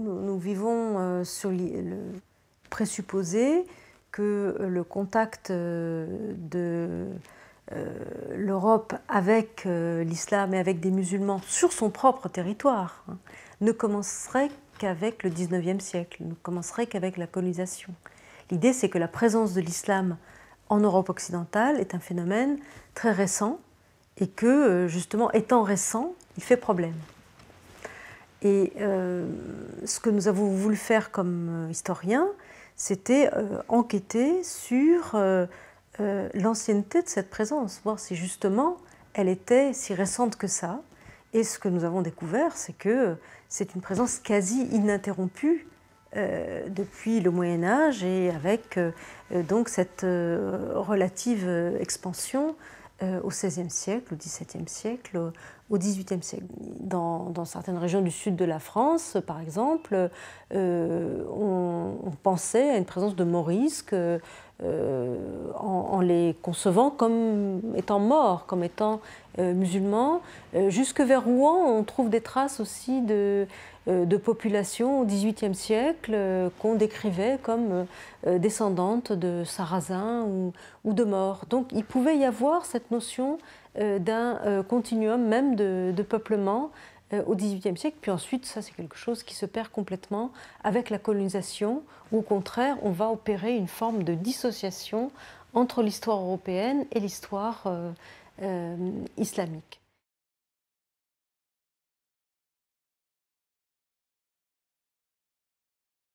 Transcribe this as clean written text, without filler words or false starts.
nous vivons sur le présupposé que le contact de l'Europe avec l'islam et avec des musulmans sur son propre territoire ne commencerait qu'avec le XIXe siècle, ne commencerait qu'avec la colonisation. L'idée, c'est que la présence de l'islam en Europe occidentale est un phénomène très récent et que, justement, étant récent, il fait problème. Et ce que nous avons voulu faire comme historiens, c'était enquêter sur l'ancienneté de cette présence, voir si justement elle était si récente que ça. Et ce que nous avons découvert, c'est que c'est une présence quasi ininterrompue depuis le Moyen-Âge et avec donc cette relative expansion au XVIe siècle, au XVIIe siècle, au XVIIIe siècle. Dans certaines régions du sud de la France, par exemple, on pensait à une présence de morisques en les concevant comme étant morts, comme étant musulmans. Jusque vers Rouen, on trouve des traces aussi de populations au XVIIIe siècle qu'on décrivait comme descendantes de Sarrasins ou de Maures. Donc il pouvait y avoir cette notion d'un continuum même de peuplement au XVIIIe siècle. Puis ensuite, ça c'est quelque chose qui se perd complètement avec la colonisation, où au contraire, on va opérer une forme de dissociation entre l'histoire européenne et l'histoire islamique.